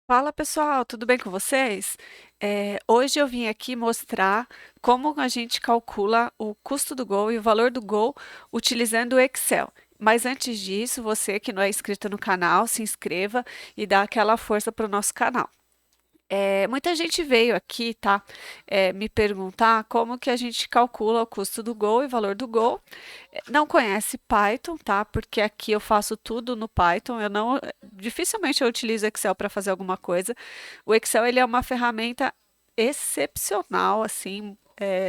Fala pessoal, tudo bem com vocês? Hoje eu vim aqui mostrar como a gente calcula o custo do gol e o valor do gol utilizando o Excel. Mas antes disso, você que não é inscrito no canal, se inscreva e dá aquela força para o nosso canal. Muita gente veio aqui, tá, me perguntar como que a gente calcula o custo do gol e o valor do gol. Não conhece Python, tá? Porque aqui eu faço tudo no Python. Eu não, dificilmente eu utilizo Excel para fazer alguma coisa. O Excel ele é uma ferramenta excepcional, assim,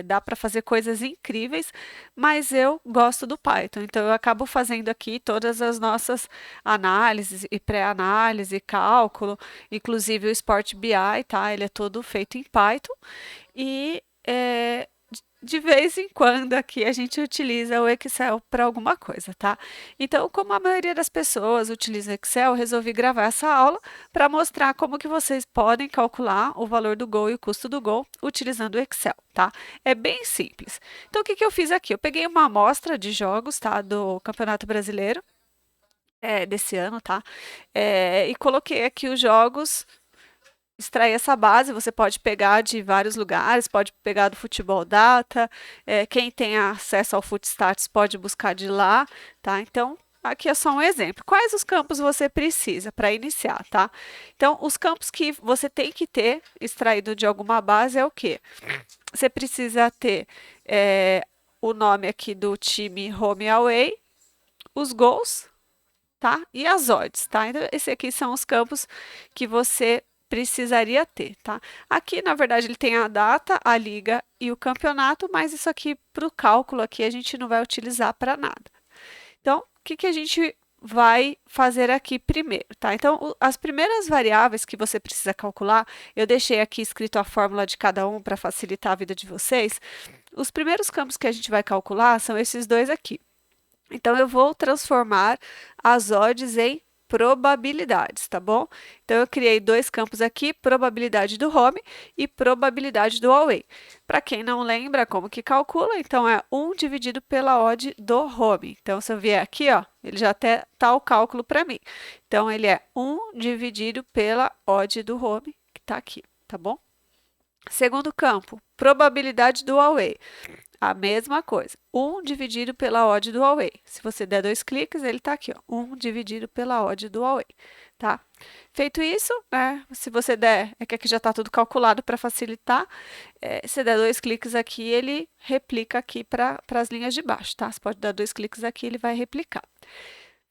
dá para fazer coisas incríveis, mas eu gosto do Python, então eu acabo fazendo aqui todas as nossas análises e pré-análise, cálculo, inclusive o Sport BI, tá? Ele é todo feito em Python e de vez em quando aqui a gente utiliza o Excel para alguma coisa, tá? Então, como a maioria das pessoas utiliza Excel, eu resolvi gravar essa aula para mostrar como que vocês podem calcular o valor do gol e o custo do gol utilizando o Excel, tá? É bem simples. Então, o que que eu fiz aqui? Eu peguei uma amostra de jogos, tá, do Campeonato Brasileiro, desse ano, tá? E coloquei aqui os jogos. Extrair essa base, você pode pegar de vários lugares, pode pegar do Futebol Data, quem tem acesso ao Footstats pode buscar de lá, tá? Então, aqui é só um exemplo. Quais os campos você precisa para iniciar, tá? Então, os campos que você tem que ter extraído de alguma base é o quê? Você precisa ter o nome aqui do time home e away, os gols, tá? E as odds, tá? Então, esses aqui são os campos que você precisaria ter, tá? Aqui, na verdade, ele tem a data, a liga e o campeonato, mas isso aqui para o cálculo aqui a gente não vai utilizar para nada. Então, o que que a gente vai fazer aqui primeiro, tá? Então, as primeiras variáveis que você precisa calcular, eu deixei aqui escrito a fórmula de cada um para facilitar a vida de vocês. Os primeiros campos que a gente vai calcular são esses dois aqui. Então, eu vou transformar as odds em probabilidades, tá bom? Então, eu criei dois campos aqui, probabilidade do home e probabilidade do away. Para quem não lembra como que calcula, então é 1 dividido pela odd do home. Então, se eu vier aqui, ó, ele já até tá o cálculo para mim. Então, ele é 1 dividido pela odd do home, que está aqui, tá bom? Segundo campo, probabilidade do away. A mesma coisa. 1 dividido pela odd do away. Se você der dois cliques, ele está aqui, ó. 1 dividido pela odd do away, tá? Feito isso, né? Se você der, é que aqui já está tudo calculado para facilitar. Se der dois cliques aqui, ele replica aqui para as linhas de baixo, tá? Você pode dar dois cliques aqui, ele vai replicar.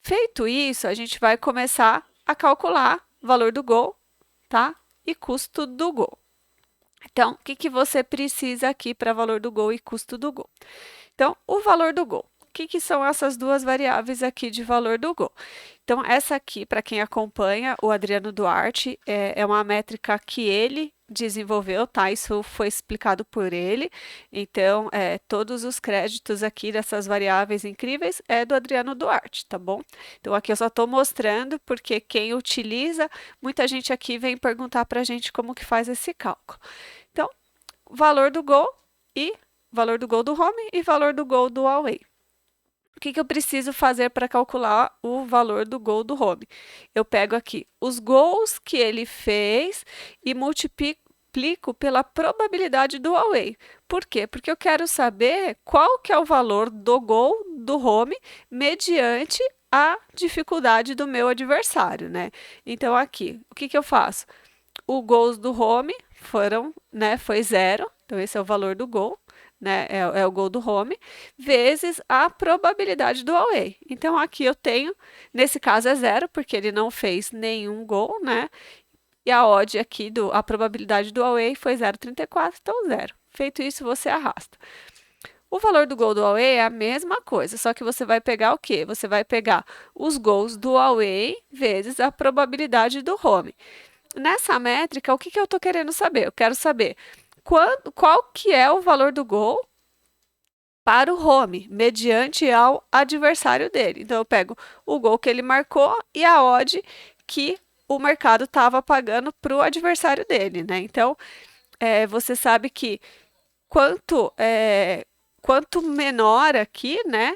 Feito isso, a gente vai começar a calcular o valor do gol, tá? E custo do gol. Então, o que que você precisa aqui para valor do gol e custo do gol? Então, o valor do gol. O que que são essas duas variáveis aqui de valor do gol? Então, essa aqui, para quem acompanha o Adriano Duarte, é uma métrica que ele desenvolveu, tá? Isso foi explicado por ele. Então, todos os créditos aqui dessas variáveis incríveis é do Adriano Duarte, tá bom? Então, aqui eu só estou mostrando porque quem utiliza, muita gente aqui vem perguntar para a gente como que faz esse cálculo. Então, valor do gol e valor do gol do home e valor do gol do away. O que que eu preciso fazer para calcular o valor do gol do home? Eu pego aqui os gols que ele fez e multiplico pela probabilidade do away. Por quê? Porque eu quero saber qual que é o valor do gol do home mediante a dificuldade do meu adversário, né? Então aqui, o que que eu faço? O gols do home foram, né, foi zero, então esse é o valor do gol, né, é o gol do home, vezes a probabilidade do away. Então aqui eu tenho, nesse caso é zero, porque ele não fez nenhum gol, né, e a odd aqui, a probabilidade do away foi 0,34, então zero. Feito isso, você arrasta. O valor do gol do away é a mesma coisa, só que você vai pegar o quê? Você vai pegar os gols do away vezes a probabilidade do home. Nessa métrica, o que que eu estou querendo saber? Eu quero saber qual que é o valor do gol para o home, mediante ao adversário dele. Então, eu pego o gol que ele marcou e a odd que o mercado estava pagando para o adversário dele, né? Então, você sabe que quanto menor aqui, né,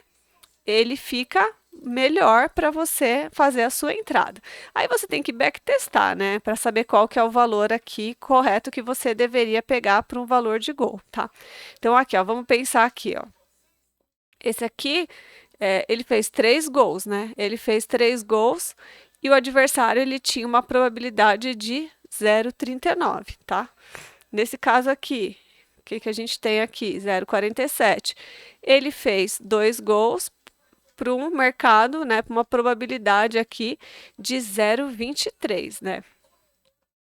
ele fica melhor para você fazer a sua entrada. Aí você tem que backtestar, né, para saber qual que é o valor aqui correto que você deveria pegar para um valor de gol, tá? Então aqui, ó, vamos pensar aqui, ó. Esse aqui, ele fez 3 gols, né? Ele fez 3 gols e o adversário ele tinha uma probabilidade de 0,39, tá? Nesse caso aqui, o que que a gente tem aqui? 0,47. Ele fez 2 gols para um mercado, né, para uma probabilidade aqui de 0,23, né?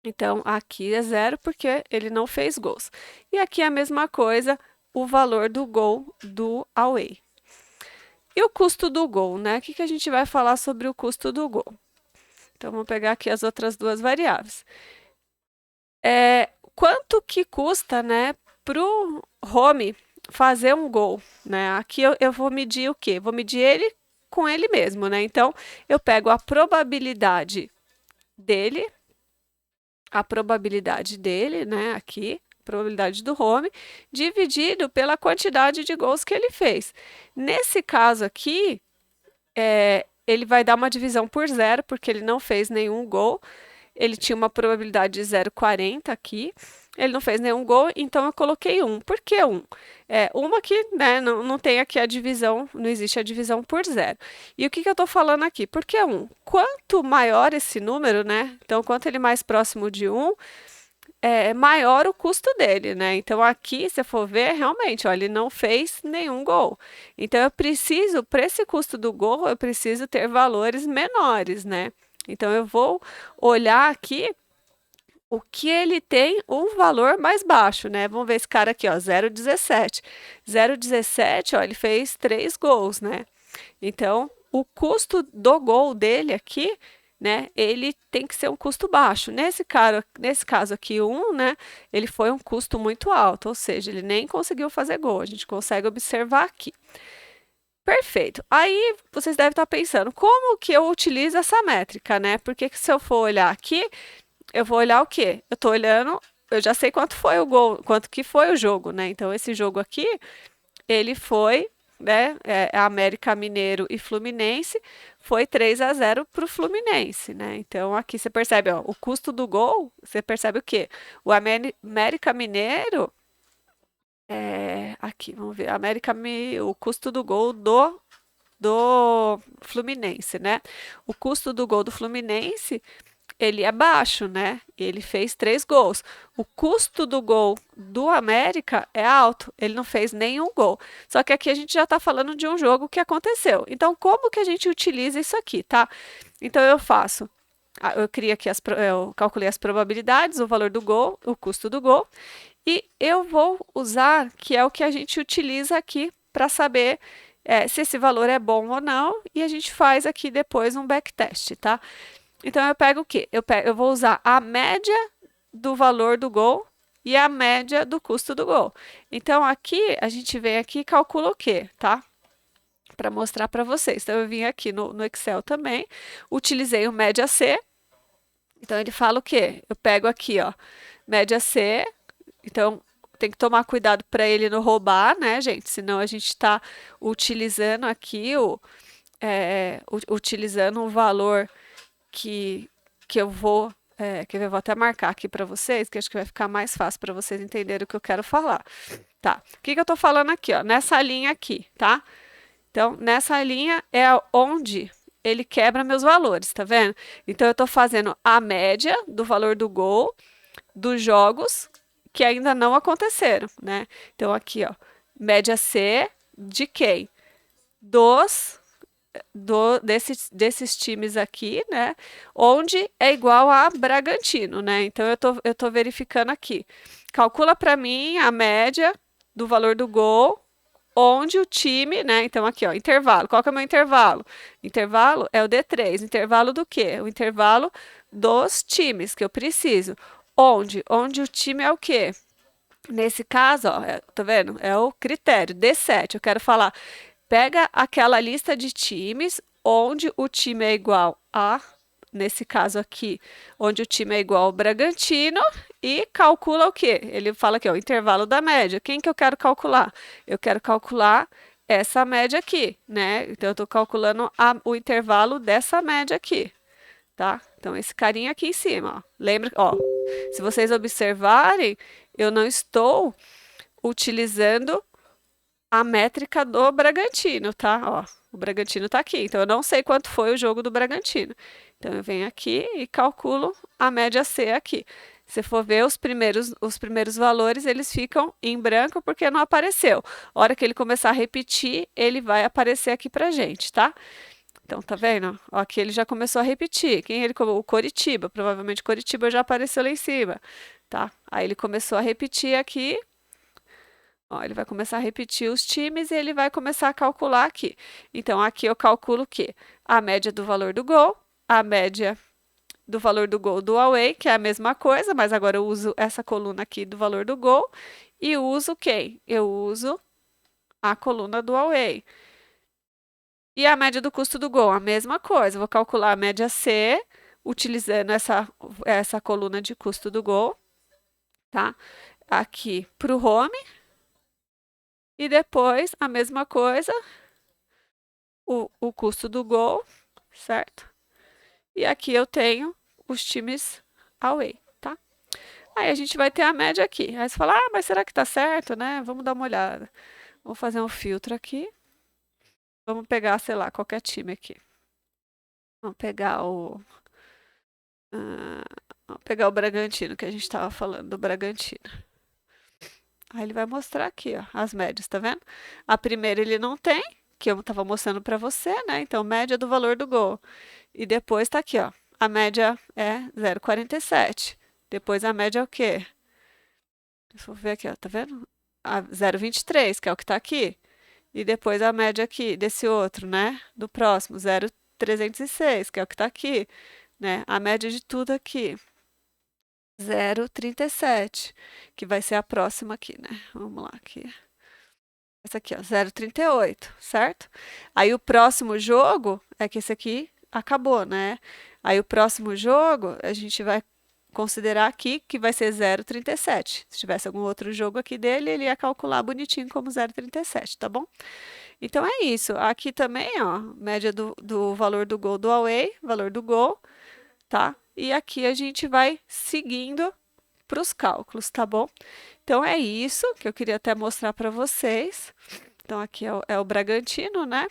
Então, aqui é 0 porque ele não fez gols. E aqui é a mesma coisa, o valor do gol do away. E o custo do gol, né? O que a gente vai falar sobre o custo do gol? Então, vamos pegar aqui as outras duas variáveis. Quanto que custa, né, para o home fazer um gol, né? Aqui eu vou medir o quê? Vou medir ele com ele mesmo, né? Então, eu pego a probabilidade dele, né, aqui, probabilidade do home, dividido pela quantidade de gols que ele fez. Nesse caso aqui, ele vai dar uma divisão por 0, porque ele não fez nenhum gol. Ele tinha uma probabilidade de 0,40 aqui. Ele não fez nenhum gol, então eu coloquei 1. Por que 1? Uma que, né, não tem aqui a divisão, não existe a divisão por 0. E o que eu estou falando aqui? Por que 1? Quanto maior esse número, né? Então, quanto ele mais próximo de 1, maior o custo dele, né? Então, aqui, se for ver, realmente, ó, ele não fez nenhum gol. Então, eu preciso, para esse custo do gol, eu preciso ter valores menores, né? Então, eu vou olhar aqui o que ele tem um valor mais baixo, né? Vamos ver esse cara aqui, ó, 0,17. 0,17, ó, ele fez 3 gols, né? Então, o custo do gol dele aqui, né, ele tem que ser um custo baixo. Nesse caso aqui, 1, né, ele foi um custo muito alto, ou seja, ele nem conseguiu fazer gol. A gente consegue observar aqui. Perfeito. Aí vocês devem estar pensando, como que eu utilizo essa métrica, né? Porque se eu for olhar aqui, eu vou olhar o quê? Eu estou olhando, eu já sei quanto foi o gol, quanto que foi o jogo, né? Então, esse jogo aqui, ele foi, né? América Mineiro e Fluminense, foi 3-0 para o Fluminense, né? Então, aqui você percebe, ó, o custo do gol, você percebe o quê? O América Mineiro, aqui, vamos ver, o custo do gol do Fluminense, né? O custo do gol do Fluminense, ele é baixo, né? Ele fez 3 gols. O custo do gol do América é alto. Ele não fez nenhum gol. Só que aqui a gente já está falando de um jogo que aconteceu. Então, como que a gente utiliza isso aqui, tá? Então, eu criei aqui eu calculei as probabilidades, o valor do gol, o custo do gol, e eu vou usar, que é o que a gente utiliza aqui para saber se esse valor é bom ou não, e a gente faz aqui depois um backtest, tá? Então, eu pego o quê? Eu vou usar a média do valor do gol e a média do custo do gol. Então, aqui, a gente vem aqui e calcula o quê, tá? Para mostrar para vocês. Então, eu vim aqui no Excel também, utilizei o média C. Então, ele fala o quê? Eu pego aqui, ó, média C. Então, tem que tomar cuidado para ele não roubar, né, gente? Senão a gente está utilizando aqui utilizando um valor que eu vou eu vou até marcar aqui para vocês, que acho que vai ficar mais fácil para vocês entenderem o que eu quero falar. Tá, o que eu estou falando aqui, ó, nessa linha aqui, tá? Então, nessa linha é onde ele quebra meus valores, tá vendo? Então, eu estou fazendo a média do valor do gol dos jogos que ainda não aconteceram, né? Então, aqui, ó, média C de quem? Desses times aqui, né? Onde é igual a Bragantino, né? Então, eu tô verificando aqui. Calcula para mim a média do valor do gol, onde o time, né? Então, aqui, ó, intervalo. Qual que é o meu intervalo? Intervalo é o D3. Intervalo do quê? O intervalo dos times que eu preciso. Onde o time é o quê? Nesse caso, ó, tá vendo? É o critério D7. Eu quero falar, pega aquela lista de times onde o time é igual a, nesse caso aqui, onde o time é igual ao Bragantino e calcula o quê? Ele fala aqui, ó, o intervalo da média. Quem que eu quero calcular? Eu quero calcular essa média aqui, né? Então, eu estou calculando o intervalo dessa média aqui, tá? Então, esse carinha aqui em cima, ó. Lembra, ó, se vocês observarem, eu não estou utilizando a métrica do Bragantino, tá? Ó, o Bragantino tá aqui, então eu não sei quanto foi o jogo do Bragantino. Então, eu venho aqui e calculo a média C aqui. Se for ver os primeiros valores, eles ficam em branco porque não apareceu. A hora que ele começar a repetir, ele vai aparecer aqui pra gente, tá? Então, tá vendo? Ó, aqui ele já começou a repetir. Quem ele? O Coritiba. Provavelmente Coritiba já apareceu lá em cima, tá? Aí ele começou a repetir aqui. Ó, ele vai começar a repetir os times e ele vai começar a calcular aqui. Então, aqui eu calculo o quê? A média do valor do gol, a média do valor do gol do away, que é a mesma coisa, mas agora eu uso essa coluna aqui do valor do gol e uso quem? Eu uso a coluna do away. E a média do custo do gol, a mesma coisa. Vou calcular a média C, utilizando essa coluna de custo do gol, tá? Aqui para o home. E depois, a mesma coisa, o custo do gol, certo? E aqui eu tenho os times away, tá? Aí a gente vai ter a média aqui. Aí você fala, ah, mas será que tá certo, né? Vamos dar uma olhada. Vou fazer um filtro aqui. Vamos pegar, sei lá, qualquer time aqui. Vamos pegar vamos pegar o Bragantino, que a gente estava falando do Bragantino. Aí ele vai mostrar aqui, ó, as médias, tá vendo? A primeira ele não tem, que eu estava mostrando para você, né? Então, média do valor do gol. E depois tá aqui, ó. A média é 0,47. Depois a média é o quê? Deixa eu ver aqui, ó, tá vendo? A 0,23, que é o que tá aqui. E depois a média aqui desse outro, né? Do próximo, 0,306, que é o que tá aqui, né? A média de tudo aqui. 0,37, que vai ser a próxima aqui, né? Vamos lá aqui. Essa aqui, ó, 0,38, certo? Aí o próximo jogo é que esse aqui acabou, né? Aí o próximo jogo a gente vai considerar aqui que vai ser 0,37. Se tivesse algum outro jogo aqui dele, ele ia calcular bonitinho como 0,37, tá bom? Então é isso. Aqui também, ó, média do valor do gol do away, valor do gol, tá? E aqui a gente vai seguindo para os cálculos, tá bom? Então é isso que eu queria até mostrar para vocês. Então aqui é o Bragantino, né?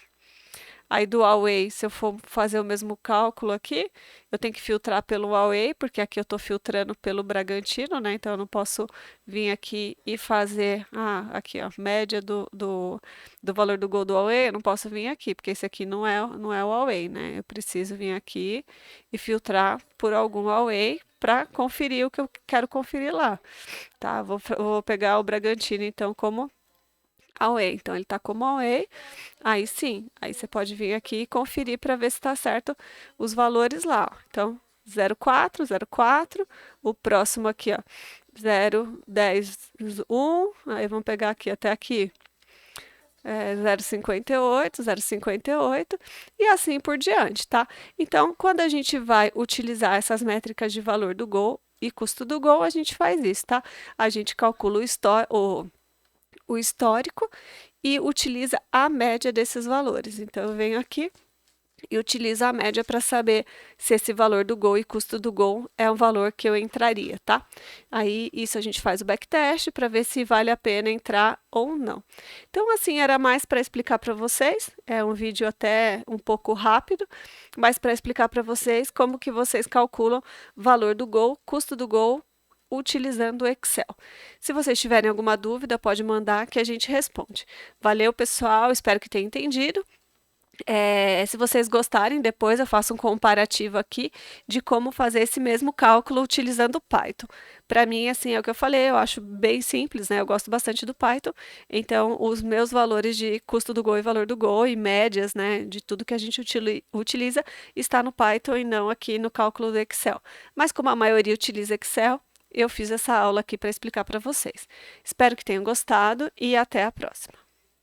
Aí do away, se eu for fazer o mesmo cálculo aqui, eu tenho que filtrar pelo away, porque aqui eu estou filtrando pelo Bragantino, né? Então eu não posso vir aqui e fazer, aqui ó, média do valor do gol do away, eu não posso vir aqui, porque esse aqui não é o away, né? Eu preciso vir aqui e filtrar por algum away para conferir o que eu quero conferir lá, tá? Vou pegar o Bragantino então como away. Então ele está como away. Aí sim, aí você pode vir aqui e conferir para ver se está certo os valores lá. Ó. Então 0,4, 0,4. O próximo aqui, ó, 0,10, 1. Aí vamos pegar aqui até aqui. 0,58, 0,58 e assim por diante, tá? Então, quando a gente vai utilizar essas métricas de valor do gol e custo do gol, a gente faz isso, tá? A gente calcula o histórico e utiliza a média desses valores. Então, eu venho aqui e utilizo a média para saber se esse valor do gol e custo do gol é um valor que eu entraria, tá? Aí, isso a gente faz o backtest para ver se vale a pena entrar ou não. Então, assim, era mais para explicar para vocês, é um vídeo até um pouco rápido, mas para explicar para vocês como que vocês calculam valor do gol, custo do gol, utilizando o Excel. Se vocês tiverem alguma dúvida, pode mandar que a gente responde. Valeu, pessoal, espero que tenham entendido. Se vocês gostarem, depois eu faço um comparativo aqui de como fazer esse mesmo cálculo utilizando o Python. Para mim, assim, é o que eu falei, eu acho bem simples, né? Eu gosto bastante do Python, então os meus valores de custo do gol e valor do gol e médias, né, de tudo que a gente utiliza, está no Python e não aqui no cálculo do Excel. Mas como a maioria utiliza Excel, eu fiz essa aula aqui para explicar para vocês. Espero que tenham gostado e até a próxima.